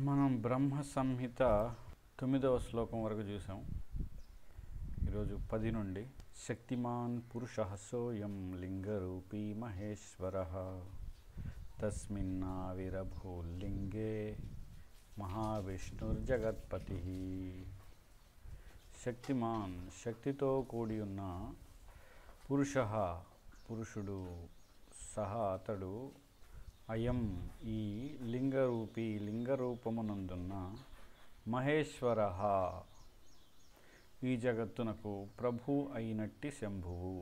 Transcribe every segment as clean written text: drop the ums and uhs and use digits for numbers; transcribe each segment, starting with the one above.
మనం బ్రహ్మ సంహిత 9వ శ్లోకం వరకు చూసాం. ఈరోజు 10 నుండి శక్తిమాన్ పురుషః సోయం లింగరూపీ మహేశ్వరః తస్మిన్నావిరభూ లింగే మహావిష్ణుర్జగత్పతిః. శక్తిమాన్ శక్తితో కూడి ఉన్న పురుషః పురుషుడు సహ అతడు అయం ఈ లింగరూపీ లింగరూపమునందున్న మహేశ్వరః ఈ జగత్తునకు ప్రభు అయినట్టి శంభువు.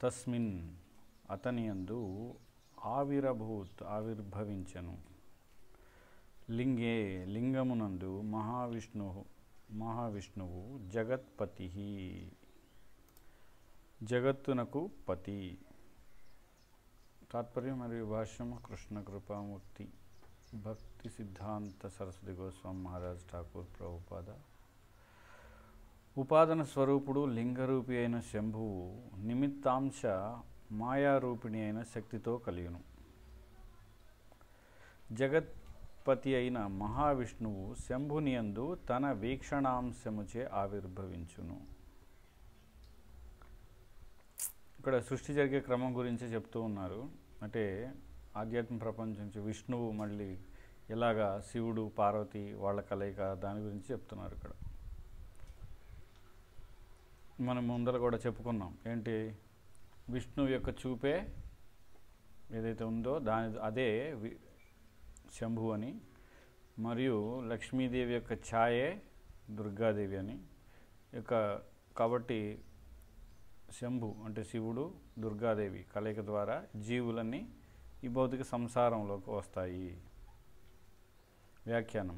తస్మిన్ అతని యందు ఆవిర్భవించెను లింగే లింగమునందు మహావిష్ణువు జగత్పతి జగత్తునకు పతి. తాత్పర్యం మరియు భాష్యం కృష్ణ కృపామూర్తి భక్తి సిద్ధాంత సరస్వతి గోస్వామి మహారాజ్ ఠాకూర్ ప్రభుపాద. ఉపాదన స్వరూపుడు లింగరూపి అయిన శంభువు నిమిత్తాంశ మాయారూపిణి అయిన శక్తితో కలియును. జగత్పతి అయిన మహావిష్ణువు శంభునియందు తన వీక్షణాంశముచే ఆవిర్భవించును. ఇక్కడ సృష్టి జరిగే క్రమం గురించి చెప్తూ ఉన్నారు. అంటే ఆధ్యాత్మిక ప్రపంచం నుంచి విష్ణువు మళ్ళీ ఎలాగా శివుడు పార్వతి వాళ్ళ కలయిక దాని గురించి చెప్తున్నారు. ఇక్కడ మనం ముందర కూడా చెప్పుకున్నాం ఏంటి, విష్ణువు యొక్క చూపే ఏదైతే ఉందో అదే శంభు అని, మరియు లక్ష్మీదేవి యొక్క ఛాయే దుర్గాదేవి అని. కాబట్టి శంభు అంటే శివుడు దుర్గాదేవి కలయిక ద్వారా జీవులన్నీ ఈ భౌతిక సంసారంలోకి వస్తాయి. వ్యాఖ్యానం: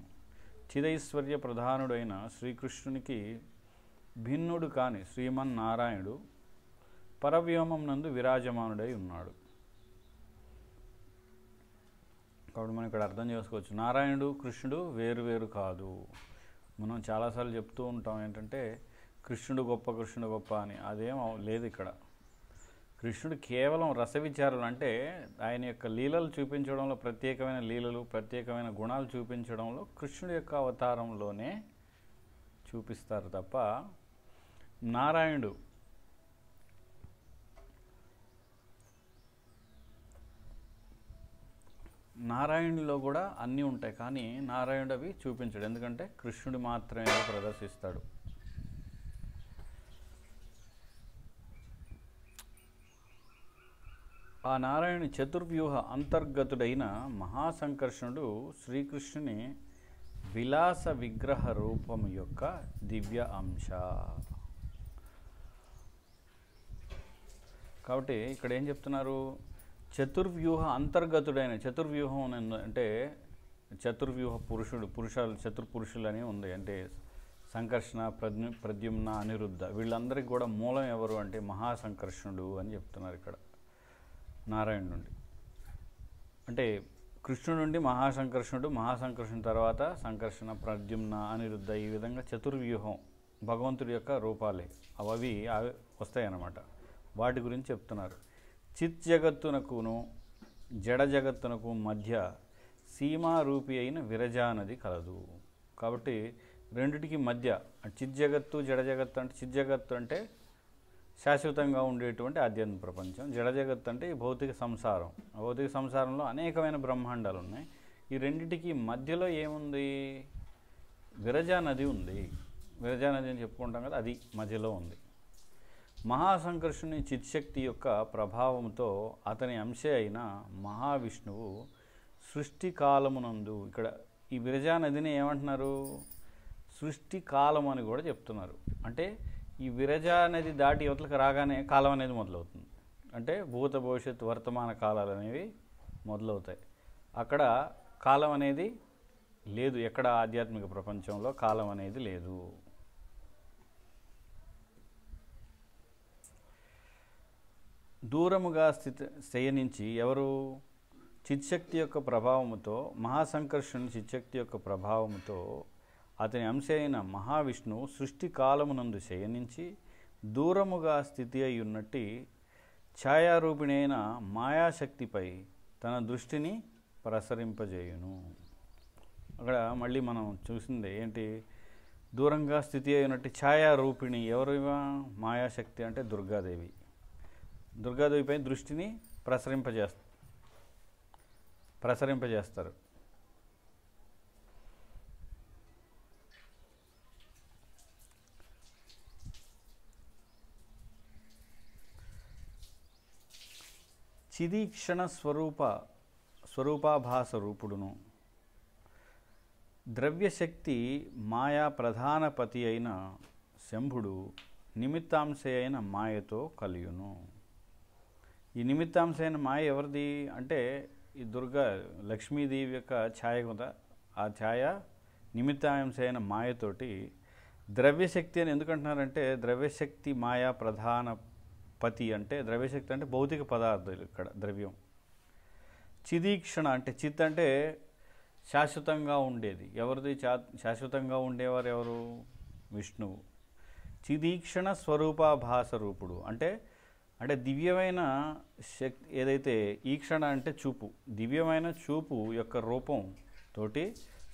చిదైశ్వర్య ప్రధానుడైన శ్రీకృష్ణునికి భిన్నుడు కాని శ్రీమన్నారాయణుడు పరవ్యోమం నందు విరాజమానుడై ఉన్నాడు. కాబట్టి మనం ఇక్కడ అర్థం చేసుకోవచ్చు, నారాయణుడు కృష్ణుడు వేరు కాదు. మనం చాలాసార్లు చెప్తూ ఉంటాం ఏంటంటే కృష్ణుడు గొప్ప అని. అదేం లేదు. ఇక్కడ కృష్ణుడు కేవలం రస విచారాలు, అంటే ఆయన యొక్క లీలలు చూపించడంలో, ప్రత్యేకమైన లీలలు ప్రత్యేకమైన గుణాలు చూపించడంలో కృష్ణుడి యొక్క అవతారంలోనే చూపిస్తారు తప్ప నారాయణుడిలో కూడా అన్నీ ఉంటాయి, కానీ నారాయణుడు అవి చూపించడు. ఎందుకంటే కృష్ణుడు మాత్రమే ప్రదర్శిస్తాడు. ఆ నారాయణుని చతుర్వ్యూహ అంతర్గతుడైన మహాసంకర్షణుడు శ్రీకృష్ణుని విలాస విగ్రహ రూపం యొక్క దివ్య అంశ. కాబట్టి ఇక్కడ ఏం చెప్తున్నారు, చతుర్వ్యూహ అంతర్గతుడైన, చతుర్వ్యూహం అంటే చతుర్వ్యూహ చతుర్పురుషులు అని ఉంది. అంటే సంకర్షణ, ప్రద్యుమ్న, అనిరుద్ధ వీళ్ళందరికీ కూడా మూలం ఎవరు అంటే మహాసంకర్షణుడు అని చెప్తున్నారు ఇక్కడ. నారాయణ నుండి అంటే కృష్ణుడు నుండి మహాసంకర్షణ తర్వాత సంకర్షణ, ప్రద్యుమ్న, అనిరుద్ధ, ఈ విధంగా చతుర్వ్యూహం భగవంతుడి యొక్క రూపాలే. అవి వస్తాయన్నమాట. వాటి గురించి చెప్తున్నారు. చిత్ జగత్తునకును జడ జగత్తునకు మధ్య సీమారూపి అయిన విరజా నది కలదు. కాబట్టి రెండిటికి మధ్య చిత్ జగత్తు జడ జగత్తు అంటే, చిత్ జగత్తు అంటే శాశ్వతంగా ఉండేటువంటి ఆధ్యాత్మిక ప్రపంచం, జడ జగత్తు అంటే ఈ భౌతిక సంసారం. ఆ భౌతిక సంసారంలో అనేకమైన బ్రహ్మాండాలు ఉన్నాయి. ఈ రెండింటికి మధ్యలో ఏముంది, విరజా నది ఉంది. విరజా నది అని చెప్పుకుంటాం కదా, అది మధ్యలో ఉంది. మహాసంకర్షుని చిత్శక్తి యొక్క ప్రభావంతో అతని అంశే అయిన మహావిష్ణువు సృష్టి కాలమునందు, ఇక్కడ ఈ విరజా నదిని ఏమంటున్నారు, సృష్టి కాలం అని కూడా చెప్తున్నారు. అంటే ఈ విరజా నది దాటి యువతలకు రాగానే కాలం అనేది మొదలవుతుంది. అంటే భూత భవిష్యత్ వర్తమాన కాలాలు అనేవి మొదలవుతాయి. అక్కడ కాలం అనేది లేదు. ఎక్కడ ఆధ్యాత్మిక ప్రపంచంలో కాలం అనేది లేదు. దూరముగా శయనించి ఎవరు, చిత్శక్తి యొక్క ప్రభావముతో, మహాసంకర్షణ చిత్శక్తి యొక్క ప్రభావముతో అతని అంశ అయిన మహావిష్ణువు సృష్టి కాలమునందు శయనించి దూరముగా స్థితి అయి ఉన్నట్టి ఛాయారూపిణి అయిన మాయాశక్తిపై తన దృష్టిని ప్రసరింపజేయును. అక్కడ మళ్ళీ మనం చూసింది ఏంటి, దూరంగా స్థితి అయినట్టు ఛాయారూపిణి ఎవరివా, మాయాశక్తి అంటే దుర్గాదేవి. దుర్గాదేవిపై దృష్టిని ప్రసరింపజేస్తారు. చిదీక్షణ స్వరూపాభాస రూపుడును, ద్రవ్యశక్తి మాయా ప్రధానపతి అయిన శంభుడు నిమిత్తాంశ అయిన మాయతో కలియును. ఈ నిమిత్తాంశ అయిన మాయ ఎవరిది అంటే ఈ దుర్గా లక్ష్మీదేవి యొక్క ఛాయ కదా. ఆ ఛాయ నిమిత్తాంశ అయిన మాయతోటి ద్రవ్యశక్తి అని ఎందుకంటున్నారంటే, ద్రవ్యశక్తి మాయా ప్రధాన పతి అంటే ద్రవ్యశక్తి అంటే భౌతిక పదార్థాలు, ఇక్కడ ద్రవ్యం. చిదీక్షణ అంటే చిత్ అంటే శాశ్వతంగా ఉండేది. ఎవరిది శాశ్వతంగా ఉండేవారు ఎవరు? విష్ణువు. చిదీక్షణ స్వరూపాభాస రూపుడు అంటే దివ్యమైన శక్తి ఏదైతే, ఈక్షణ అంటే చూపు, దివ్యమైన చూపు యొక్క రూపం తోటి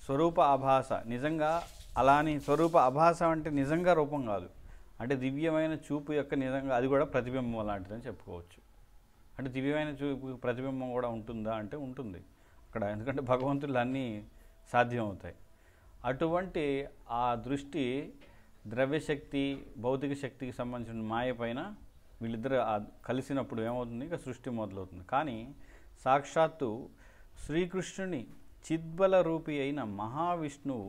స్వరూప ఆభాస, నిజంగా అలాని స్వరూప ఆభాస అంటే నిజంగా రూపం కాదు, అంటే దివ్యమైన చూపు యొక్క నిజంగా అది కూడా ప్రతిబింబం లాంటిదని చెప్పుకోవచ్చు. అంటే దివ్యమైన చూపు ప్రతిబింబం కూడా ఉంటుందా అంటే ఉంటుంది అక్కడ, ఎందుకంటే భగవంతులు అన్నీ సాధ్యమవుతాయి. అటువంటి ఆ దృష్టి ద్రవ్యశక్తి భౌతిక శక్తికి సంబంధించిన మాయ పైన వీళ్ళిద్దరు కలిసినప్పుడు ఏమవుతుంది, ఇక సృష్టి మొదలవుతుంది. కానీ సాక్షాత్తు శ్రీకృష్ణుని చిద్బల రూపి అయిన మహావిష్ణువు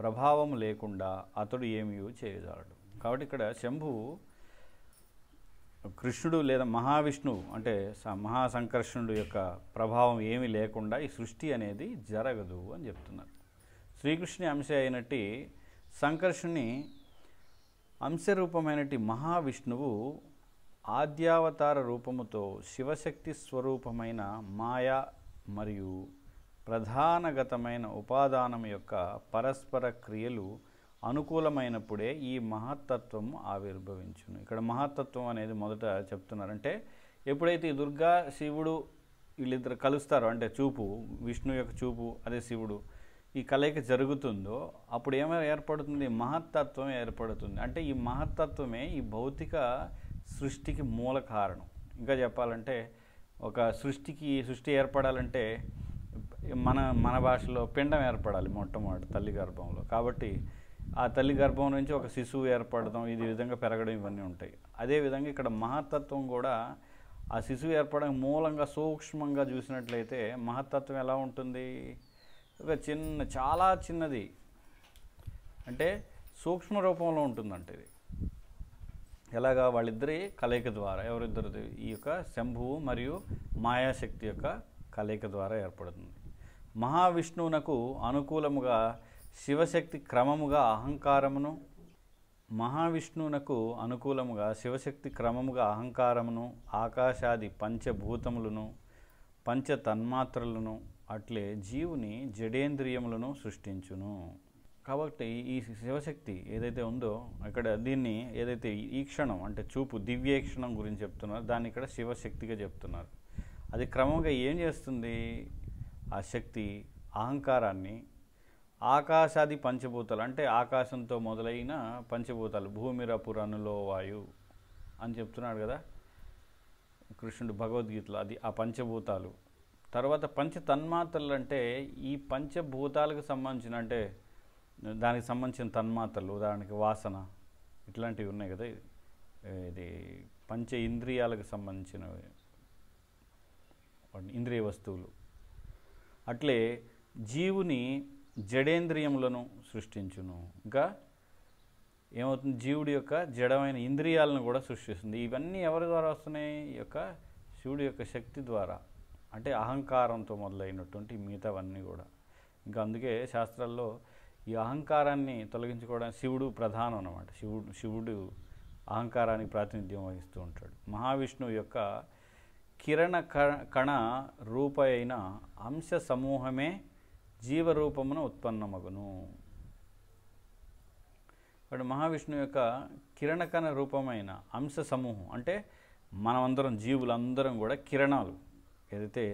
ప్రభావం లేకుండా అతడు ఏమీ చేయజాలడు. కాబట్టి ఇక్కడ శంభువు కృష్ణుడు లేదా మహావిష్ణువు అంటే మహాసంకర్షణుడు యొక్క ప్రభావం ఏమీ లేకుండా ఈ సృష్టి అనేది జరగదు అని చెప్తున్నారు. శ్రీకృష్ణుని అంశ అయినట్టి సంకర్షుని అంశరూపమైనటి మహావిష్ణువు ఆద్యావతార రూపముతో శివశక్తి స్వరూపమైన మాయా మరియు ప్రధానగతమైన ఉపాదానం యొక్క పరస్పర క్రియలు అనుకూలమైనప్పుడే ఈ మహత్తత్వం ఆవిర్భవించును. ఇక్కడ మహత్తత్వం అనేది మొదట చెప్తున్నారంటే, ఎప్పుడైతే ఈ దుర్గా శివుడు వీళ్ళిద్దరు కలుస్తారో, అంటే చూపు విష్ణు యొక్క చూపు అదే శివుడు ఈ కలయిక జరుగుతుందో అప్పుడు ఏమైనా ఏర్పడుతుంది, మహత్తత్వం ఏర్పడుతుంది. అంటే ఈ మహత్తత్వమే ఈ భౌతిక సృష్టికి మూల కారణం. ఇంకా చెప్పాలంటే ఒక సృష్టి ఏర్పడాలంటే మన భాషలో పిండం ఏర్పడాలి మొట్టమొదటి తల్లి గర్భంలో. కాబట్టి ఆ తల్లి గర్భం నుంచి ఒక శిశువు ఏర్పడడం, ఇది విధంగా పెరగడం, ఇవన్నీ ఉంటాయి. అదేవిధంగా ఇక్కడ మహత్తత్వం కూడా ఆ శిశువు ఏర్పడడం మూలంగా సూక్ష్మంగా చూసినట్లయితే మహత్తత్వం ఎలా ఉంటుంది, ఒక చాలా చిన్నది, అంటే సూక్ష్మ రూపంలో ఉంటుందంటే ఇది. ఎలాగా, వాళ్ళిద్దరి కలయిక ద్వారా, ఎవరిద్దరిది, ఈ యొక్క శంభువు మరియు మాయాశక్తి యొక్క కలయిక ద్వారా ఏర్పడుతుంది. మహావిష్ణువునకు అనుకూలముగా శివశక్తి క్రమముగా అహంకారమును ఆకాశాది పంచభూతములను పంచతన్మాత్రలను అట్లే జీవుని జడేంద్రియములను సృష్టించును. కాబట్టి ఈ శివశక్తి ఏదైతే ఉందో ఇక్కడ దీన్ని ఏదైతే ఈ క్షణం అంటే చూపు దివ్యేక్షణం గురించి చెప్తున్నారు, దాన్ని ఇక్కడ శివశక్తిగా చెప్తున్నారు. అది క్రమంగా ఏం చేస్తుంది, ఆ శక్తి అహంకారాన్ని ఆకాశాది పంచభూతాలు అంటే ఆకాశంతో మొదలైన పంచభూతాలు, భూమిరపురనులో వాయు అని చెప్తున్నాడు కదా కృష్ణుడు భగవద్గీతలో, అది ఆ పంచభూతాలు. తర్వాత పంచతన్మాత్రలు అంటే ఈ పంచభూతాలకు సంబంధించిన, అంటే దానికి సంబంధించిన తన్మాత్రలు, ఉదాహరణకి వాసన ఇట్లాంటివి ఉన్నాయి కదా, ఇది పంచ ఇంద్రియాలకు సంబంధించినవి, ఇంద్రియ వస్తువులు. అట్లే జీవుని జడేంద్రియములను సృష్టించును. ఇంకా ఏమవుతుంది, జీవుడి యొక్క జడమైన ఇంద్రియాలను కూడా సృష్టిస్తుంది. ఇవన్నీ ఎవరి ద్వారా వస్తున్నాయి, ఈ యొక్క శివుడి యొక్క శక్తి ద్వారా, అంటే అహంకారంతో మొదలైనటువంటి మిగతావన్నీ కూడా. ఇంకా అందుకే శాస్త్రాల్లో ఈ అహంకారాన్ని తొలగించుకోవడానికి శివుడు ప్రధానం అన్నమాట. శివుడు అహంకారానికి ప్రాతినిధ్యం వహిస్తూ ఉంటాడు. మహావిష్ణువు యొక్క కిరణ కణ రూప అయిన అంశ సమూహమే జీవరూపమున ఉత్పన్నమగును. ఇప్పుడు మహావిష్ణువు యొక్క కిరణకణ రూపమైన అంశ సమూహం అంటే మనమందరం జీవులందరం కూడా కిరణాలు, ఏదైతే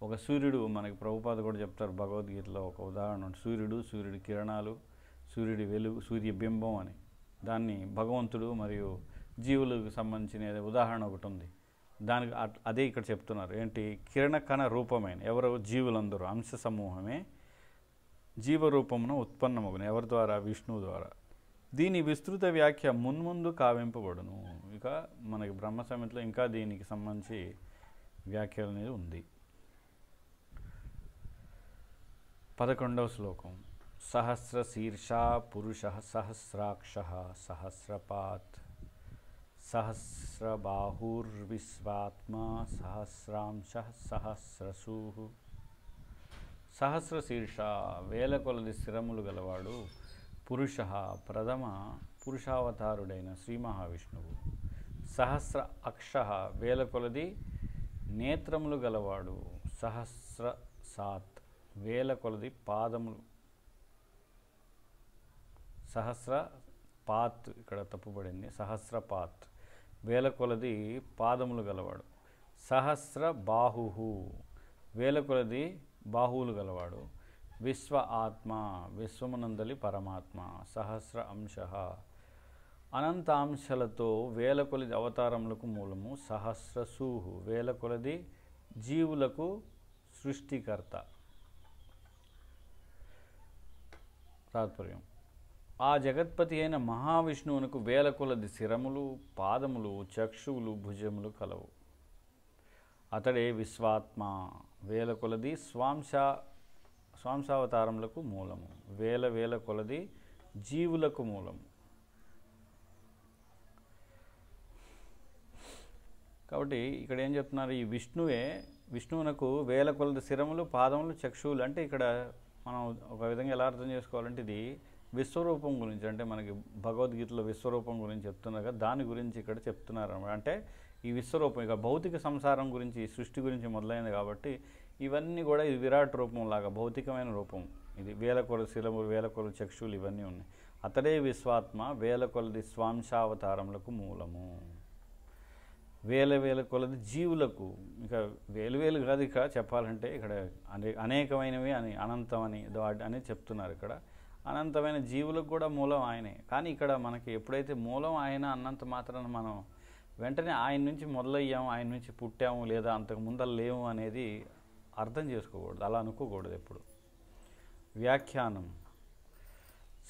ఒక సూర్యుడు, మనకి ప్రభుపాద కూడా చెప్తారు భగవద్గీతలో ఒక ఉదాహరణ, సూర్యుడి కిరణాలు, సూర్యుడి వెలుగు, సూర్యబింబం అని. దాన్ని భగవంతుడు మరియు జీవులకు సంబంధించిన ఉదాహరణ ఒకటి ఉంది. దానికి అదే ఇక్కడ చెప్తున్నారు. ఏంటి? కిరణ కణ రూపమైన ఎవరు? జీవులందరూ అంశ సమూహమే జీవరూపమున ఉత్పన్నమగును. ఎవరి ద్వారా? విష్ణువు ద్వారా. దీని విస్తృత వ్యాఖ్య మున్ముందు కావింపబడును. ఇక మనకి బ్రహ్మ సంహితలో ఇంకా దీనికి సంబంధించి వ్యాఖ్యలు అనేది ఉంది. 11వ శ్లోకం. సహస్రశీర్షా పురుష సహస్రాక్ష సహస్రపాత్ సహస్రబాహుర్విశ్వాత్మా సహస్రాంశ సహస్రశూ. సహస్రశీర్ష వేల కొలది శిరములు గలవాడు, పురుష ప్రథమ పురుషావతారుడైన శ్రీ మహావిష్ణువు. సహస్ర అక్ష వేల కొలది నేత్రములు గలవాడు, సహస్ర సాత్ వేల కొలది పాదములు, సహస్ర పాత్ ఇక్కడ తప్పుపడింది, సహస్రపాత్ వేల కొలది పాదములు గలవాడు. సహస్ర బాహు వేల కొలది బాహువులు గలవాడు. విశ్వ ఆత్మ విశ్వమునందలి పరమాత్మ. సహస్ర అంశ అనంత అంశాలతో వేల కొలది అవతారములకు మూలము. సహస్రశూహు వేల కొలది జీవులకు సృష్టికర్త. తాత్పర్యం: ఆ జగత్పతి అయిన మహావిష్ణువునకు వేల కొలది శిరములు, పాదములు, చక్షువులు, భుజములు కలవు. అతడే విశ్వాత్మ. వేల కొలది స్వాంశావతారములకు మూలము. వేల కొలది జీవులకు మూలము. కాబట్టి ఇక్కడ ఏం చెప్తున్నారు? ఈ విష్ణువునకు వేల కొలది శిరములు, పాదములు, చక్షువులు. అంటే ఇక్కడ మనం ఒక విధంగా ఎలా అర్థం చేసుకోవాలంటే, ఇది విశ్వరూపం గురించి, అంటే మనకి భగవద్గీతలో విశ్వరూపం గురించి చెప్తున్నారు కదా, దాని గురించి ఇక్కడ చెప్తున్నారు అన్నమాట. అంటే ఈ విశ్వరూపం ఇక భౌతిక సంసారం గురించి, సృష్టి గురించి మొదలైంది కాబట్టి ఇవన్నీ కూడా ఇది విరాట్ రూపం లాగా భౌతికమైన రూపం. ఇది వేల కొలది శిరములు, వేల కొలది చక్షువులు ఇవన్నీ ఉన్నాయి. అతడే విశ్వాత్మ. వేల కొలది స్వాంశావతారములకు మూలము. వేల కొలది జీవులకు, ఇక వేలు కాదు, ఇక చెప్పాలంటే ఇక్కడ అనేకమైనవి అని, అనంతం అని చెప్తున్నారు. ఇక్కడ అనంతమైన జీవులకు కూడా మూలం ఆయనే. కానీ ఇక్కడ మనకి ఎప్పుడైతే మూలం ఆయన అన్నంత మాత్రాన మనం వెంటనే ఆయన నుంచి మొదలయ్యాము, ఆయన నుంచి పుట్టాము, లేదా అంతకు ముందర లేము అనేది అర్థం చేసుకోకూడదు, అలా అనుకోకూడదు ఎప్పుడు. వ్యాఖ్యానం: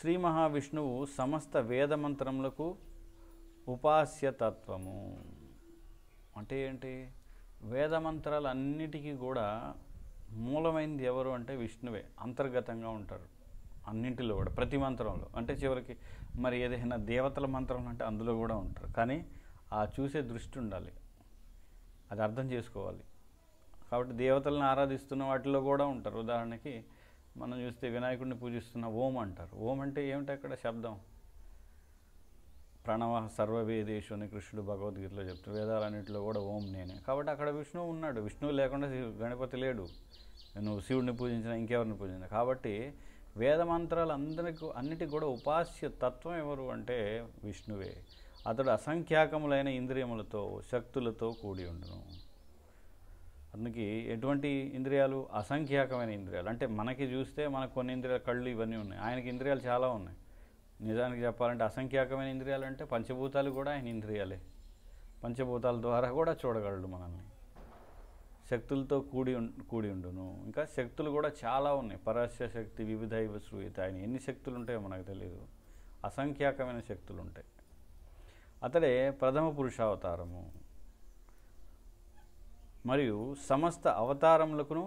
శ్రీ మహావిష్ణువు సమస్త వేదమంత్రములకు ఉపాస్యతత్వము. అంటే ఏంటి? వేదమంత్రాలన్నిటికీ కూడా మూలమైనది ఎవరు అంటే విష్ణువే. అంతర్గతంగా ఉంటారు అన్నింటిలో కూడా, ప్రతి మంత్రంలో. అంటే చివరికి మరి ఏదైనా దేవతల మంత్రం అంటే అందులో కూడా ఉంటారు. కానీ ఆ చూసే దృష్టి ఉండాలి, అది అర్థం చేసుకోవాలి. కాబట్టి దేవతలను ఆరాధిస్తున్న వాటిలో కూడా ఉంటారు. ఉదాహరణకి మనం చూస్తే వినాయకుడిని పూజిస్తున్న ఓం అంటారు. ఓం అంటే ఏమిటి? అక్కడ శబ్దం. ప్రణవ సర్వవేదేషు అని కృష్ణుడు భగవద్గీతలో చెప్తారు. వేదాలన్నింటిలో కూడా ఓం నేనే. కాబట్టి అక్కడ విష్ణువు ఉన్నాడు. విష్ణువు లేకుండా గణపతి లేడు. నువ్వు శివుడిని పూజించినా ఇంకెవరిని పూజించినా. కాబట్టి వేదమంత్రాలు అన్నిటికీ కూడా ఉపాస్య తత్వం ఎవరు అంటే విష్ణువే. అతడు అసంఖ్యాకములైన ఇంద్రియములతో, శక్తులతో కూడి ఉండును. అందుకే ఎటువంటి ఇంద్రియాలు? అసంఖ్యాకమైన ఇంద్రియాలు. అంటే మనకి చూస్తే మనకు కొన్ని ఇంద్రియాలు, కళ్ళు ఇవన్నీ ఉన్నాయి. ఆయనకి ఇంద్రియాలు చాలా ఉన్నాయి. నిజానికి చెప్పాలంటే అసంఖ్యాకమైన ఇంద్రియాలు అంటే పంచభూతాలు కూడా ఆయన ఇంద్రియాలే. పంచభూతాల ద్వారా కూడా చూడగలడు మనల్ని. శక్తులతో కూడి ఉండును. ఇంకా శక్తులు కూడా చాలా ఉన్నాయి. పరాస్య శక్తి వివిధైవ శ్రూయత. ఆయన ఎన్ని శక్తులు ఉంటాయో మనకు తెలియదు. అసంఖ్యాకమైన శక్తులు ఉంటాయి. అతడే ప్రథమ పురుషావతారము. మరియు సమస్త అవతారములకును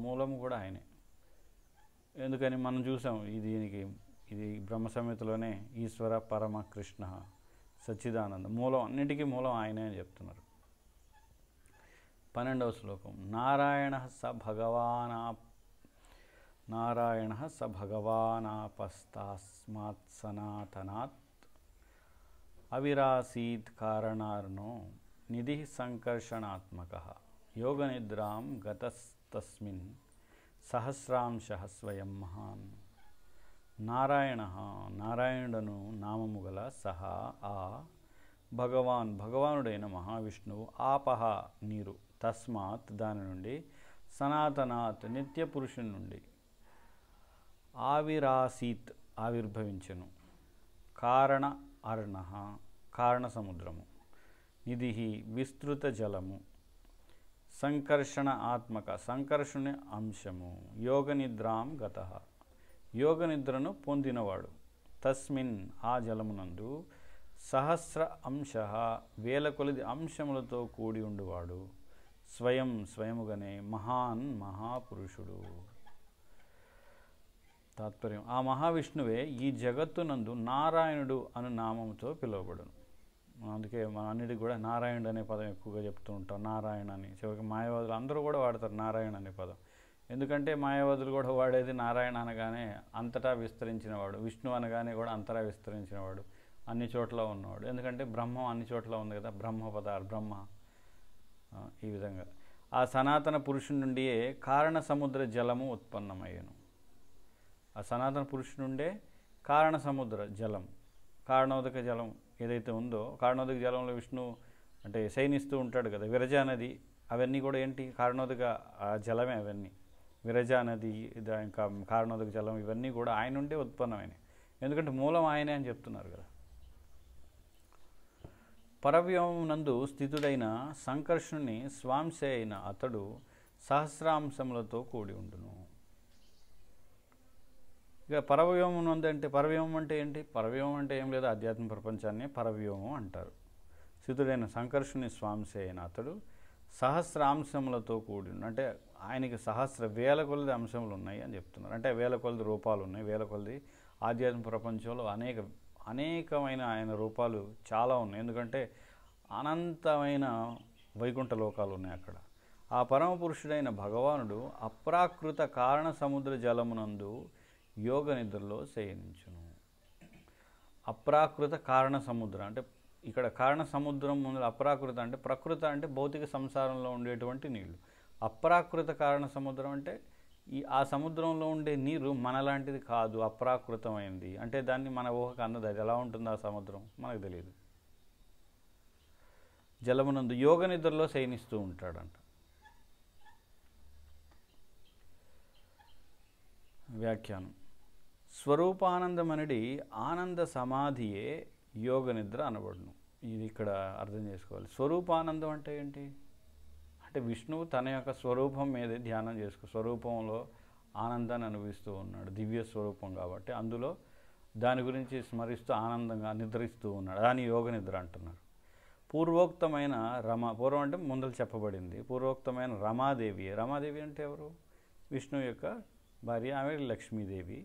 మూలము కూడా ఆయనే. ఎందుకని మనం చూసాం, ఇది బ్రహ్మ సంహితలోనే ఈశ్వర పరమ కృష్ణ సచ్చిదానంద మూలం, అన్నిటికీ మూలం ఆయనే అని చెప్తున్నారు. 12వ శ్లోకం. నారాయణ స భగవానాపస్తాస్మాత్ సనాతనాత్ అవిరాసీత్ కారణార్ణో నిధి సంకర్షణాత్మక యోగనిద్రాం గతస్తస్మిన్ సహస్రాంశ స్వయం మహాన్. నారాయణుడను నామము గల సహా ఆ భగవానుడైన మహావిష్ణువు ఆపహ నీరు, తస్మాత్ దాని నుండి, సనాతనాత్ నిత్య పురుషుని నుండి, ఆవిరాసీత్ ఆవిర్భవించెను, కారణ అర్ణ కారణ సముద్రము, నిధి విస్తృత జలము, సంకర్షణ ఆత్మక సంకర్షుని అంశము, యోగ నిద్రాం గత యోగ నిద్రను పొందినవాడు, తస్మిన్ ఆ జలమునందు సహస్ర అంశ వేల కొలది అంశములతో కూడి ఉండువాడు, స్వయముగానే మహాన్ మహాపురుషుడు. తాత్పర్యం: ఆ మహావిష్ణువే ఈ జగత్తునందు నారాయణుడు అను నామముతో పిలువబడును. అందుకే మన అన్నిటికి కూడా నారాయణుడు అనే పదం ఎక్కువగా చెప్తూ ఉంటాం. నారాయణ అని చివరికి మాయావాదులు అందరూ కూడా వాడతారు నారాయణ అనే పదం. ఎందుకంటే మాయావాదులు కూడా వాడేది నారాయణ అనగానే అంతటా విస్తరించినవాడు, విష్ణు అనగానే కూడా అంతటా విస్తరించినవాడు, అన్ని చోట్ల ఉన్నవాడు. ఎందుకంటే బ్రహ్మం అన్ని చోట్ల ఉంది కదా, బ్రహ్మ. ఈ విధంగా ఆ సనాతన పురుషుని నుండియే కారణ సముద్ర జలము ఉత్పన్నమయ్యను. ఆ సనాతన పురుషుని నుండే కారణ సముద్ర జలం, కారణోదక జలం ఏదైతే ఉందో, కారణోదక జలంలో విష్ణు అంటే శయనిస్తూ ఉంటాడు కదా, విరజా నది, అవన్నీ కూడా ఏంటి కారణోదక జలమే. అవన్నీ విరజా నది, ఇంకా కారణోదక జలం, ఇవన్నీ కూడా ఆయన నుండే ఉత్పన్నమైనవి. ఎందుకంటే మూలం ఆయనే అని చెప్తున్నారు కదా. పరవ్యోమం నందు స్థితుడైన సంకర్షుని స్వాంశే అయిన అతడు సహస్రాంశములతో కూడి ఉండును. ఇక పరవ్యోమం నందు అంటే, పరవ్యోమం అంటే ఏంటి? పరవ్యోమం అంటే ఏం లేదు, ఆధ్యాత్మిక ప్రపంచాన్ని పరవ్యోమం అంటారు. స్థితుడైన సంకర్షుని స్వాంశే అయిన అతడు సహస్రాంశములతో కూడి అంటే ఆయనకి వేల కొలది అంశములు ఉన్నాయి అని చెప్తున్నారు. అంటే వేల కొలది రూపాలు ఉన్నాయి, వేల కొలది ఆధ్యాత్మిక ప్రపంచంలో అనేకమైన ఆయన రూపాలు చాలా ఉన్నాయి. ఎందుకంటే అనంతమైన వైకుంఠ లోకాలు ఉన్నాయి అక్కడ. ఆ పరమ పురుషుడైన భగవానుడు అప్రాకృత కారణ సముద్ర జలమునందు యోగ నిద్రలో శయనించును. అప్రాకృత కారణ సముద్రం అంటే ఇక్కడ కారణ సముద్రం ముందు అప్రాకృత అంటే, ప్రకృత అంటే భౌతిక సంసారంలో ఉండేటువంటి నీళ్లు. అప్రాకృత కారణ సముద్రం అంటే ఆ సముద్రంలో ఉండే నీరు మనలాంటిది కాదు, అప్రాకృతమైంది. అంటే దాన్ని మన ఊహకు అందదు. అది ఎలా ఉంటుంది ఆ సముద్రం మనకు తెలియదు. జలమునందు యోగ నిద్రలో శయనిస్తూ ఉంటాడంట. వ్యాఖ్యానం: స్వరూపానందమనడి ఆనంద సమాధియే యోగ నిద్ర అనబడును. ఇది ఇక్కడ అర్థం చేసుకోవాలి. స్వరూపానందం అంటే ఏంటి అంటే విష్ణువు తన యొక్క స్వరూపం మీదే ధ్యానం స్వరూపంలో ఆనందాన్ని అనుభవిస్తూ ఉన్నాడు, దివ్య స్వరూపం కాబట్టి అందులో దాని గురించి స్మరిస్తూ ఆనందంగా నిద్రిస్తూ ఉన్నాడు. దాని యోగ నిద్ర అంటున్నారు. పూర్వోక్తమైన పూర్వం అంటే ముందలు చెప్పబడింది, పూర్వోక్తమైన రమాదేవి అంటే ఎవరు? విష్ణువు యొక్క భార్య, ఆమె లక్ష్మీదేవి.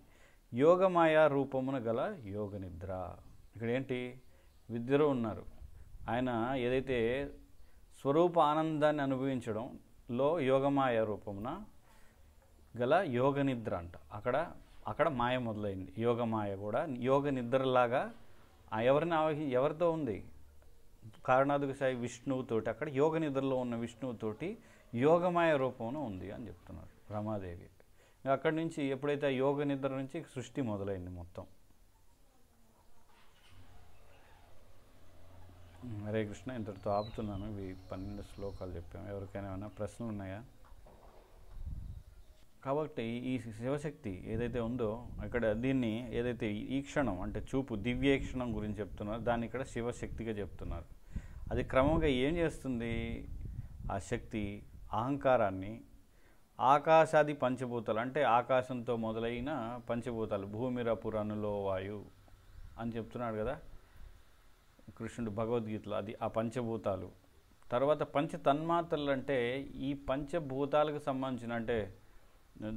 యోగమాయా రూపమున గల యోగ నిద్ర. ఇక్కడ ఏంటి? ఇద్దరు ఉన్నారు. ఆయన ఏదైతే స్వరూప ఆనందాన్ని అనుభవించడంలో యోగమాయ రూపమున గల యోగ నిద్ర అంట. అక్కడ మాయ మొదలైంది. యోగమాయ కూడా యోగ నిద్రలాగా ఎవరితో ఉంది? కారణాదుక సాయి విష్ణువుతోటి, అక్కడ యోగ నిద్రలో ఉన్న విష్ణువుతోటి యోగమాయ రూపమున ఉంది అని చెప్తున్నారు రమాదేవి. అక్కడి నుంచి ఎప్పుడైతే యోగ నిద్ర నుంచి సృష్టి మొదలైంది మొత్తం. హరే కృష్ణ. ఇంతటితో ఆపుతున్నాను. ఇవి 12 శ్లోకాలు చెప్పాము. ఎవరికైనా ఏమైనా ప్రశ్నలు ఉన్నాయా? కాబట్టి ఈ శివశక్తి ఏదైతే ఉందో ఇక్కడ దీన్ని ఏదైతే ఈ క్షణం అంటే చూపు దివ్య క్షణం గురించి చెప్తున్నారు, దాన్ని ఇక్కడ శివశక్తిగా చెప్తున్నారు. అది క్రమంగా ఏం చేస్తుంది? ఆ శక్తి అహంకారాన్ని ఆకాశాది పంచభూతాలు అంటే ఆకాశంతో మొదలైన పంచభూతాలు, భూమిరపు రనులో వాయు అని చెప్తున్నాడు కదా కృష్ణుడు భగవద్గీతలో. అది ఆ పంచభూతాలు. తర్వాత పంచ తన్మాత్రలు అంటే ఈ పంచభూతాలకు సంబంధించిన అంటే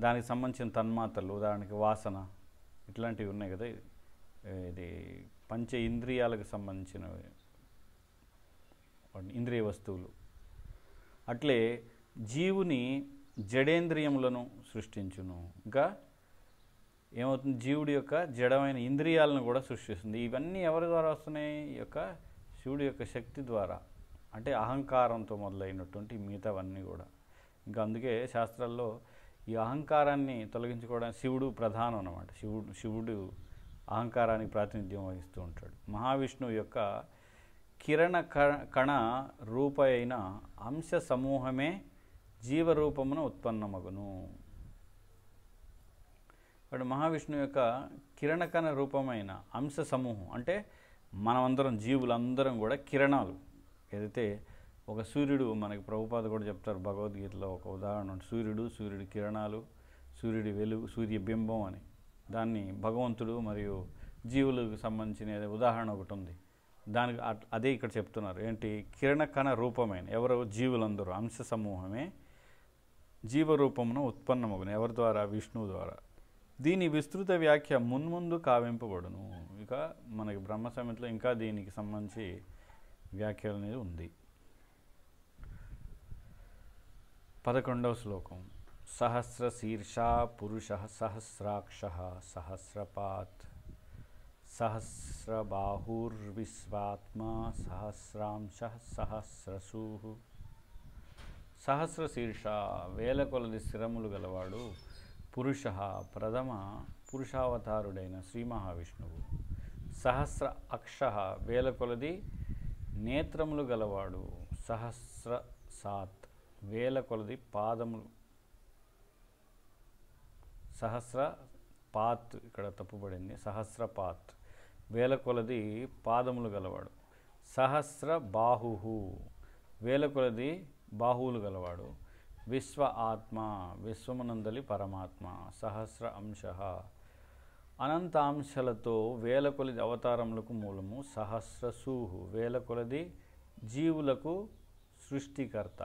దానికి సంబంధించిన తన్మాత్రలు, ఉదాహరణకి వాసన ఇట్లాంటివి ఉన్నాయి కదా, ఇది పంచ ఇంద్రియాలకు సంబంధించిన ఇంద్రియ వస్తువులు. అట్లే జీవుని జడేంద్రియములను సృష్టించును. ఇంకా ఏమవుతుంది? జీవుడి యొక్క జడమైన ఇంద్రియాలను కూడా సృష్టిస్తుంది. ఇవన్నీ ఎవరి ద్వారా వస్తున్నాయి? ఈ యొక్క శివుడి యొక్క శక్తి ద్వారా. అంటే అహంకారంతో మొదలైనటువంటి మిగతావన్నీ కూడా. ఇంకా అందుకే శాస్త్రాల్లో ఈ అహంకారాన్ని తొలగించుకోవడానికి శివుడు ప్రధానం అన్నమాట. శివుడు అహంకారానికి ప్రాతినిధ్యం వహిస్తూ ఉంటాడు. మహావిష్ణువు యొక్క కిరణ కణ రూప అయిన అంశ సమూహమే జీవరూపమున ఉత్పన్నమగును. ఇక్కడ మహావిష్ణువు యొక్క కిరణకణ రూపమైన అంశ సమూహం అంటే మనమందరం జీవులందరం కూడా కిరణాలు. ఏదైతే ఒక సూర్యుడు, మనకి ప్రభుపాద కూడా చెప్తారు భగవద్గీతలో ఒక ఉదాహరణ, సూర్యుడి కిరణాలు, సూర్యుడి వెలుగు, సూర్యబింబం అని. దాన్ని భగవంతుడు మరియు జీవులకు సంబంధించిన ఉదాహరణ ఒకటి ఉంది. దానికి అదే ఇక్కడ చెప్తున్నారు. ఏంటి? కిరణకణ రూపమైన ఎవరు? జీవులందరూ అంశ సమూహమే జీవరూపమున ఉత్పన్నమగును. ఎవరి ద్వారా? విష్ణువు ద్వారా. దీని విస్తృత వ్యాఖ్య మున్ముందు కావింపబడును. ఇక మనకి బ్రహ్మ సంహితలో ఇంకా దీనికి సంబంధించి వ్యాఖ్య అనేది ఉంది. 11వ శ్లోకం. సహస్రశీర్షా పురుషః సహస్రాక్షః సహస్రపాత్ సహస్రబాహుర్విశ్వాత్మా సహస్రాంశః సహస్రశూః. సహస్రశీర్ష వేల కొలది శిరములు గలవాడు పురుషః ప్రథమ పురుషావతారుడైన శ్రీ మహావిష్ణువు. సహస్ర అక్షః వేల కొలది నేత్రములు గలవాడు. సహస్రసాత్ వేల కొలది పాదములు. సహస్రపాత్ ఇక్కడ తప్పుపడింది. సహస్రపాత్ వేల కొలది పాదములు గలవాడు. సహస్ర బాహు వేల కొలది బాహువులు గలవాడు. విశ్వ ఆత్మ విశ్వమునందలి పరమాత్మ. సహస్ర అంశ అనంత అంశాలతో వేల కొలది అవతారములకు మూలము. సహస్రశూహు వేల కొలది జీవులకు సృష్టికర్త.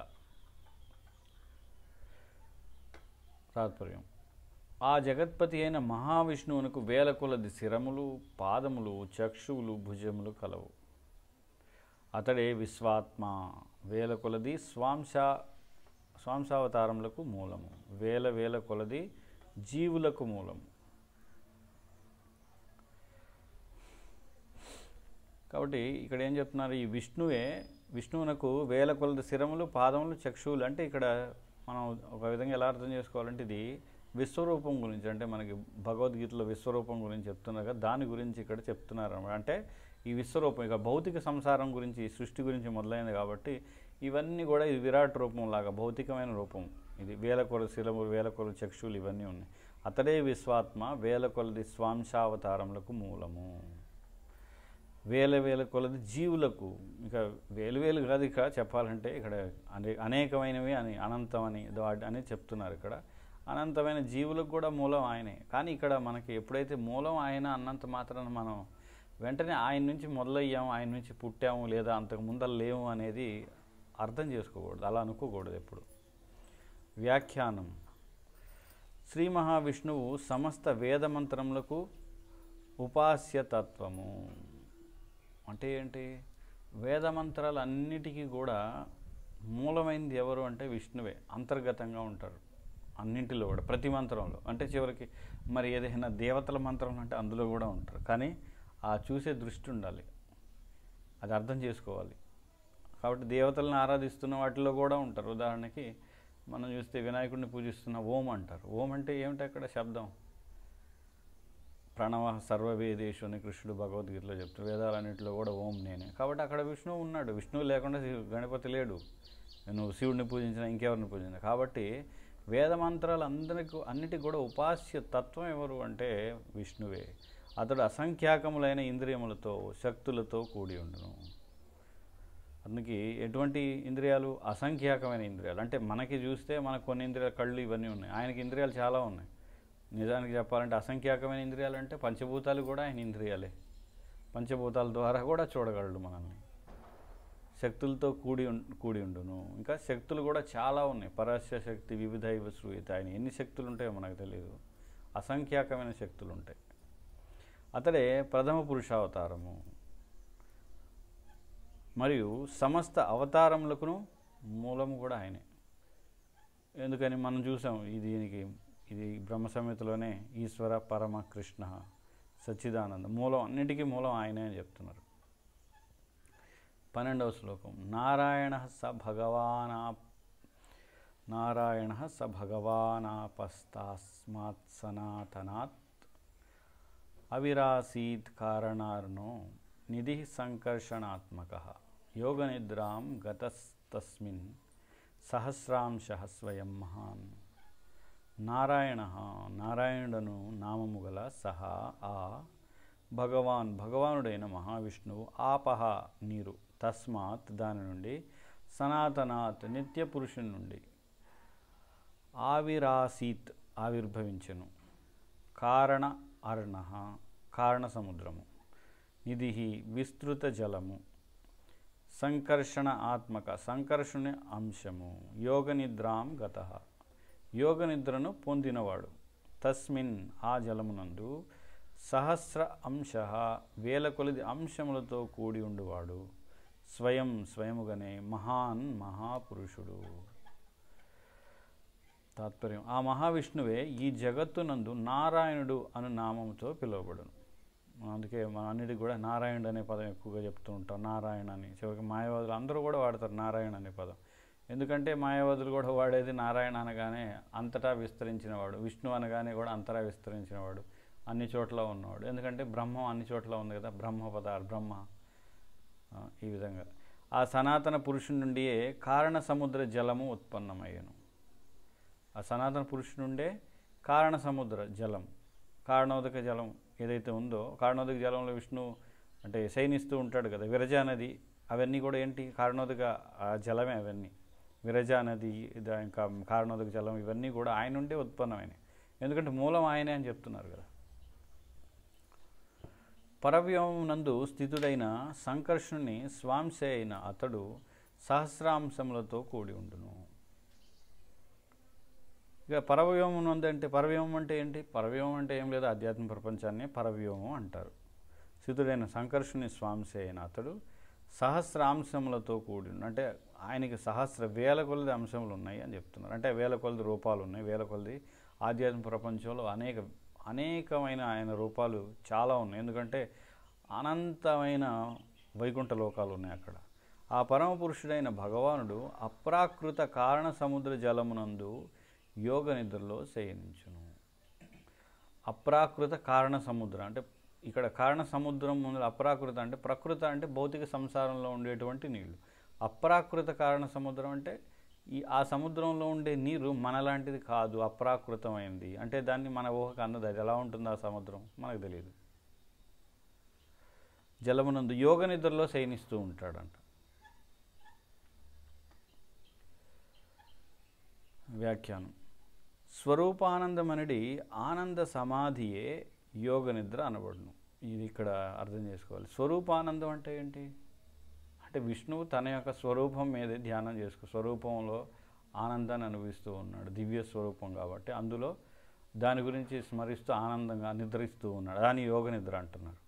తాత్పర్యం: ఆ జగత్పతి అయిన మహావిష్ణువునకు వేల కొలది శిరములు, పాదములు, చక్షువులు, భుజములు కలవు. అతడే విశ్వాత్మ. వేల కొలది స్వాంశావతారములకు మూలము. వేల కొలది జీవులకు మూలము. కాబట్టి ఇక్కడ ఏం చెప్తున్నారు? ఈ విష్ణువునకు వేల కొలది శిరములు, పాదములు, చక్షువులు. అంటే ఇక్కడ మనం ఒక విధంగా ఎలా అర్థం చేసుకోవాలంటే ఇది విశ్వరూపం గురించి, అంటే మనకి భగవద్గీతలో విశ్వరూపం గురించి చెప్తున్నారు కదా, దాని గురించి ఇక్కడ చెప్తున్నారు అన్నమాట. అంటే ఈ విశ్వరూపం ఇక భౌతిక సంసారం గురించి, సృష్టి గురించి మొదలైనది కాబట్టి ఇవన్నీ కూడా ఇది విరాట్ రూపం లాగా భౌతికమైన రూపం. ఇది వేల కొలది శిరములు, వేల కొలది చక్షువులు ఇవన్నీ ఉన్నాయి. అతడే విశ్వాత్మ. వేల కొలది స్వాంశావతారములకు మూలము. వేల కొలది జీవులకు, ఇక వేలు కాదు ఇక చెప్పాలంటే ఇక్కడ అనేకమైనవి అని, అనంతం అని చెప్తున్నారు. ఇక్కడ అనంతమైన జీవులకు కూడా మూలం ఆయనే. కానీ ఇక్కడ మనకి ఎప్పుడైతే మూలం ఆయన అన్నంత మాత్రాన మనం వెంటనే ఆయన నుంచి మొదలయ్యాము, ఆయన నుంచి పుట్టాము, లేదా అంతకు ముందర లేము అనేది అర్థం చేసుకోకూడదు, అలా అనుకోకూడదు ఎప్పుడు. వ్యాఖ్యానం: శ్రీ మహావిష్ణువు సమస్త వేదమంత్రములకు ఉపాస్యతత్వము. అంటే ఏంటి? వేదమంత్రాలన్నిటికీ కూడా మూలమైనది ఎవరు అంటే విష్ణువే. అంతర్గతంగా ఉంటారు అన్నింటిలో కూడా, ప్రతి మంత్రంలో. అంటే చివరికి మరి ఏదైనా దేవతల మంత్రం అంటే అందులో కూడా ఉంటారు. కానీ ఆ చూసే దృష్టి ఉండాలి, అది అర్థం చేసుకోవాలి. కాబట్టి దేవతలను ఆరాధిస్తున్న వాటిలో కూడా ఉంటారు. ఉదాహరణకి మనం చూస్తే వినాయకుడిని పూజిస్తున్న ఓం అంటారు. ఓం అంటే ఏమిటి? అక్కడ శబ్దం. ప్రణవ సర్వవేదేషు అని కృష్ణుడు భగవద్గీతలో చెప్తారు. వేదాలన్నింటిలో కూడా ఓం నేనే. కాబట్టి అక్కడ విష్ణువు ఉన్నాడు. విష్ణువు లేకుండా గణపతి లేడు. నువ్వు శివుడిని పూజించినా ఇంకెవరిని పూజించినా. కాబట్టి వేదమంత్రాలు అన్నిటికీ కూడా ఉపాస్య తత్వం ఎవరు అంటే విష్ణువే. అతడు అసంఖ్యాకములైన ఇంద్రియములతో, శక్తులతో కూడి ఉండును. అందుకే ఎటువంటి ఇంద్రియాలు? అసంఖ్యాకమైన ఇంద్రియాలు. అంటే మనకి చూస్తే మనకు కొన్ని ఇంద్రియాలు, కళ్ళు ఇవన్నీ ఉన్నాయి. ఆయనకి ఇంద్రియాలు చాలా ఉన్నాయి. నిజానికి చెప్పాలంటే అసంఖ్యాకమైన ఇంద్రియాలు అంటే పంచభూతాలు కూడా ఆయన ఇంద్రియాలే. పంచభూతాల ద్వారా కూడా చూడగలడు మనల్ని. శక్తులతో కూడి ఉండును. ఇంకా శక్తులు కూడా చాలా ఉన్నాయి. పరస్య శక్తి వివిధైవ శ్రూయతే. ఆయన ఎన్ని శక్తులు ఉంటాయో మనకు తెలియదు. అసంఖ్యాకమైన శక్తులు ఉంటాయి. అతడే ప్రథమ పురుషావతారము మరియు సమస్త అవతారములకును మూలము కూడా ఆయనే. ఎందుకని మనం చూసాం ఇది బ్రహ్మ సంహితలోనే ఈశ్వర పరమ కృష్ణ సచ్చిదానంద మూలం, అన్నిటికీ మూలం ఆయనే అని చెప్తున్నారు. 12వ శ్లోకం. నారాయణ స భగవానాపస్తాస్మాత్ సనాతనాత్ అవిరాసీత్ కారణార్ణో నిధి సంకర్షణాత్మక యోగనిద్రాం గతస్తస్మిన్ సహస్రాంశః స్వయం మహాన్. నారాయణ నారాయణుడను నామము గల సహ ఆ భగవాన్ భగవానుడైన మహావిష్ణువు ఆపహ నీరు తస్మాత్ దాని నుండి సనాతనాత్ నిత్య పురుషుని నుండి ఆవిరాసీత్ ఆవిర్భవించెను. కారణ అర్ణ కారణ సముద్రము, నిధి విస్తృత జలము, సంకర్షణ ఆత్మక సంకర్షణ అంశము, యోగ నిద్రాం గత యోగ నిద్రను పొందినవాడు. తస్మిన్ ఆ జలమునందు సహస్ర అంశ వేల కొలది అంశములతో కూడి ఉండువాడు. స్వయం స్వయముగానే మహాన్ మహాపురుషుడు. తాత్పర్యం: ఆ మహావిష్ణువే ఈ జగత్తునందు నారాయణుడు అను నామముతో పిలువబడును. అందుకే మన అన్నిటికి కూడా నారాయణుడు అనే పదం ఎక్కువగా చెప్తూ ఉంటాం. నారాయణ అని చివరికి మాయావాదులు అందరూ కూడా వాడతారు నారాయణ అనే పదం. ఎందుకంటే మాయావాదులు కూడా వాడేది నారాయణ అనగానే అంతటా విస్తరించినవాడు, విష్ణు అనగానే కూడా అంతటా విస్తరించినవాడు, అన్ని చోట్ల ఉన్నవాడు. ఎందుకంటే బ్రహ్మం అన్ని చోట్ల ఉంది కదా, బ్రహ్మ ఈ విధంగా ఆ సనాతన పురుషుని నుండియే కారణ సముద్ర జలము ఉత్పన్నమయ్యను. ఆ సనాతన పురుషుని నుండే కారణ సముద్ర జలం, కారణోదక జలం ఏదైతే ఉందో, కారణోదక జలంలో విష్ణు అంటే శయనిస్తూ ఉంటాడు కదా. విరజా నది అవన్నీ కూడా ఏంటి? కారణోదక జలమే. అవన్నీ విరజా నది, ఇంకా కారణోదక జలం ఇవన్నీ కూడా ఆయన నుండే ఉత్పన్నమైనవి. ఎందుకంటే మూలం ఆయనే అని చెప్తున్నారు కదా. పరవ్యోమం నందు స్థితుడైన సంకర్షణుని స్వాంశే అయిన అతడు సహస్రాంశములతో కూడి ఉండును. ఇక పరవ్యోమం నందు అంటే పరవ్యోమం అంటే ఏంటి? పరవ్యోమం అంటే ఏం లేదు, ఆధ్యాత్మిక ప్రపంచాన్ని పరవ్యోమం అంటారు. స్థితుడైన సంకర్షణుని స్వాంశే అయిన అతడు సహస్రాంశములతో కూడి, అంటే ఆయనకి సహస్ర వేల కొలది అంశములు ఉన్నాయి అని చెప్తున్నారు. అంటే వేల కొలది రూపాలు ఉన్నాయి, వేల కొలది ఆధ్యాత్మిక ప్రపంచంలో అనేకమైన ఆయన రూపాలు చాలా ఉన్నాయి. ఎందుకంటే అనంతమైన వైకుంఠ లోకాలు ఉన్నాయి అక్కడ. ఆ పరమ పురుషుడైన భగవానుడు అప్రాకృత కారణ సముద్ర జలమునందు యోగ నిద్రలో శయనించును. అప్రాకృత కారణ సముద్రం అంటే ఇక్కడ కారణ సముద్రం ముందు అప్రాకృత అంటే ప్రకృత అంటే భౌతిక సంసారంలో ఉండేటువంటి నీళ్లు. అప్రాకృత కారణ సముద్రం అంటే ఆ సముద్రంలో ఉండే నీరు మనలాంటిది కాదు, అప్రాకృతమైంది. అంటే దాన్ని మన ఊహకు అన్నది. అది ఎలా ఉంటుందో ఆ సముద్రం మనకు తెలియదు. జలమునందు యోగ నిద్రలో శయనిస్తూ ఉంటాడంట. వ్యాఖ్యానం: స్వరూపానందమనడి ఆనంద సమాధియే యోగ నిద్ర అనబడును. ఇది ఇక్కడ అర్థం చేసుకోవాలి. స్వరూపానందం అంటే ఏంటి? అంటే విష్ణువు తన యొక్క స్వరూపం మీదే ధ్యానం స్వరూపంలో ఆనందాన్ని అనుభవిస్తూ ఉన్నాడు. దివ్య స్వరూపం కాబట్టి అందులో దాని గురించి స్మరిస్తూ ఆనందంగా నిద్రిస్తూ ఉన్నాడు. దాని యోగ నిద్ర అంటున్నారు.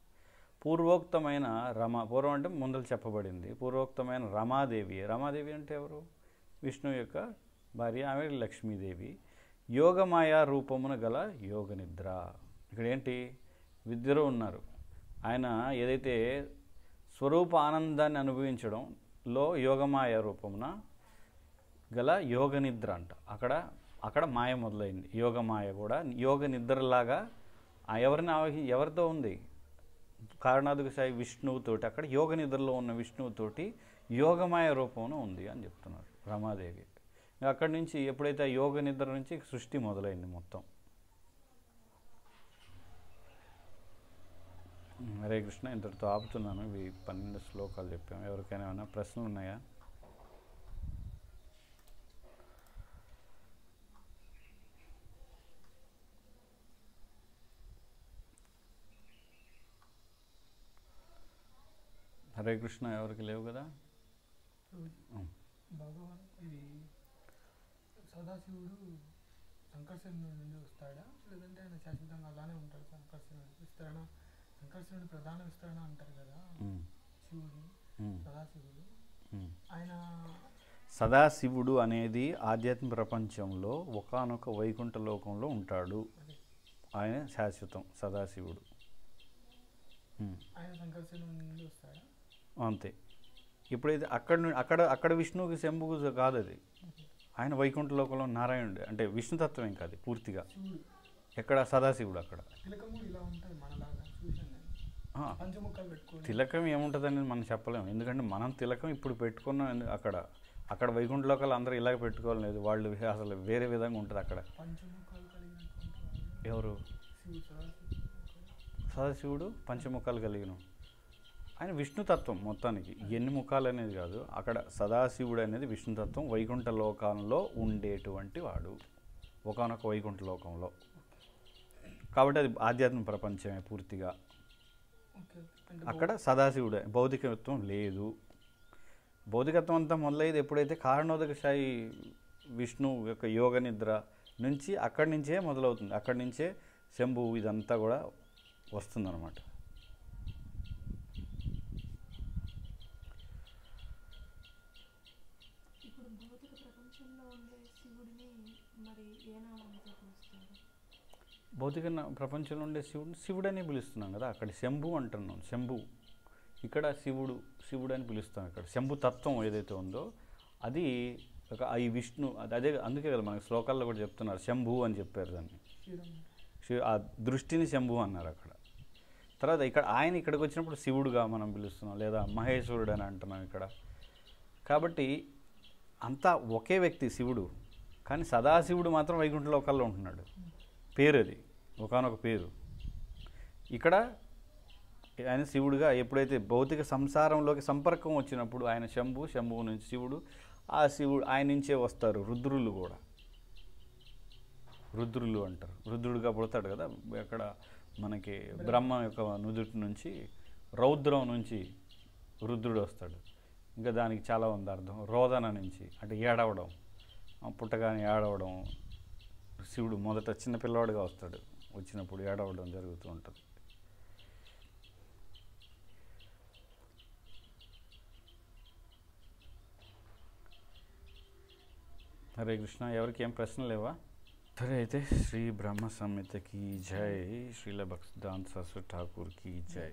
పూర్వోక్తమైన పూర్వం అంటే ముందలు చెప్పబడింది. పూర్వోక్తమైన రమాదేవి. రమాదేవి అంటే ఎవరు? విష్ణువు యొక్క భార్య, ఆమె లక్ష్మీదేవి. యోగమాయ రూపమున గల యోగ నిద్ర. ఇక్కడ ఏంటి? ఇద్దరు ఉన్నారు. ఆయన ఏదైతే స్వరూప ఆనందాన్ని అనుభవించడంలో యోగమాయ రూపమున గల యోగ నిద్ర అంట. అక్కడ మాయ మొదలైంది. యోగమాయ కూడా యోగ నిద్రలాగా ఎవరితో ఉంది? కారణాదుక సాయి విష్ణువుతోటి, అక్కడ యోగ నిద్రలో ఉన్న విష్ణువుతోటి యోగమాయ రూపమున ఉంది అని చెప్తున్నారు రమాదేవి. అక్కడి నుంచి ఎప్పుడైతే యోగ నిద్ర నుంచి సృష్టి మొదలైంది మొత్తం. హరే కృష్ణ. ఇంతటితో ఆపుతున్నాను. ఇవి 12 శ్లోకాలు చెప్పాము. ఎవరికైనా ఏమైనా ప్రశ్నలు ఉన్నాయా? హరే కృష్ణ. ఎవరికి లేవు కదా? భగవాన్ ఇది సదాశివుడు సంకర్షణుడి నుండి వస్తాడా, లేదంటే ఆయన శాశ్వతంగా అలానే ఉంటాడు? సంకర్షణుడి ప్రధాన విస్తరణ అంటారు కదా శివుడు, సదాశివుడు. ఆయన సదాశివుడు అనేది ఆధ్యాత్మిక ప్రపంచంలో ఒకానొక వైకుంఠ లోకంలో ఉంటాడు. ఆయన శాశ్వతం సదాశివుడు. ఆయన సంకర్షణుడి నుండి వస్తాడా? అంతే. ఇప్పుడైతే అక్కడ విష్ణువుకి శంభువు కాదు, అది ఆయన వైకుంఠ లోకంలో నారాయణుడు. అంటే విష్ణుతత్వం కాదు పూర్తిగా. ఎక్కడ? సదాశివుడు. అక్కడ తిలకం ఏముంటుంది అనేది మనం చెప్పలేము. ఎందుకంటే మనం తిలకం ఇప్పుడు పెట్టుకున్నాం అక్కడ. అక్కడ వైకుంఠ లోకాలు అందరూ ఇలాగ పెట్టుకోవాలి లేదు, వాళ్ళు అసలు వేరే విధంగా ఉంటుంది అక్కడ. పంచముఖాలు కలిగినటువంటి ఎవరు? శివుడు సదాశివుడు. సదాశివుడు పంచముఖాలు కలిగిన ఆయన విష్ణుతత్వం మొత్తానికి, ఎన్ని ముఖాలు అనేది కాదు. అక్కడ సదాశివుడు అనేది విష్ణుతత్వం, వైకుంఠ లోకంలో ఉండేటువంటి వాడు ఒకానొక వైకుంఠ లోకంలో. కాబట్టి అది ఆధ్యాత్మిక ప్రపంచమే పూర్తిగా. ఓకే అంటే అక్కడ సదాశివుడు భౌతికత్వం లేదు. భౌతికత్వం అంతా మొదలయ్యేది ఎప్పుడైతే కారణోదకశాయి విష్ణు యొక్క యోగ నిద్ర నుంచి అక్కడి నుంచే మొదలవుతుంది. అక్కడి నుంచే శంభువు ఇదంతా కూడా వస్తుందన్నమాట. ఇప్పుడు భౌతిక ప్రపంచంలో ఉండే శివుడిని మరి ఏ నామంతో పిలుస్తారు? భౌతిక ప్రపంచంలో ఉండే శివుడు అని పిలుస్తున్నాం కదా, అక్కడ శంభు అంటున్నాం. శంభు ఇక్కడ శివుడు అని పిలుస్తాం. ఇక్కడ శంభు తత్వం ఏదైతే ఉందో అది ఒక ఈ విష్ణు అదే, అందుకే కదా మనకి శ్లోకాల్లో కూడా చెప్తున్నారు శంభు అని చెప్పారు దాన్ని. ఆ దృష్టిని శంభు అన్నారు అక్కడ. తర్వాత ఆయన ఇక్కడికి వచ్చినప్పుడు శివుడుగా మనం పిలుస్తున్నాం, లేదా మహేశ్వరుడు అని అంటున్నాం ఇక్కడ. కాబట్టి అంతా ఒకే వ్యక్తి శివుడు, కానీ సదాశివుడు మాత్రం వైకుంఠ లోకాల్లో ఉంటున్నాడు. పేరు అది, ఒకానొక పేరు. ఇక్కడ ఆయన శివుడుగా ఎప్పుడైతే భౌతిక సంసారంలోకి సంపర్కం వచ్చినప్పుడు ఆయన శంభువు నుంచి శివుడు, ఆ శివుడు ఆయన నుంచే వస్తారు రుద్రులు కూడా. రుద్రులు అంటారు, రుద్రుడుగా పుడతాడు కదా. అక్కడ మనకి బ్రహ్మ యొక్క నుదుటి నుంచి రౌద్రం నుంచి రుద్రుడు వస్తాడు. ఇంకా దానికి చాలా ఉంది అర్థం. రోదన నుంచి అంటే ఏడవడం, పుట్టగానే ఏడవడం. శివుడు మొదట చిన్న పిల్లవాడుగా వస్తాడు, వచ్చినప్పుడు ఏడవడం జరుగుతూ ఉంటుంది. హరే కృష్ణ. ఎవరికి ఏం ప్రశ్నలు లేవా? సరే అయితే శ్రీ బ్రహ్మ సంహితకి జై, శ్రీల భక్తివేదాంత సరస్వతి ఠాకూర్ की जय.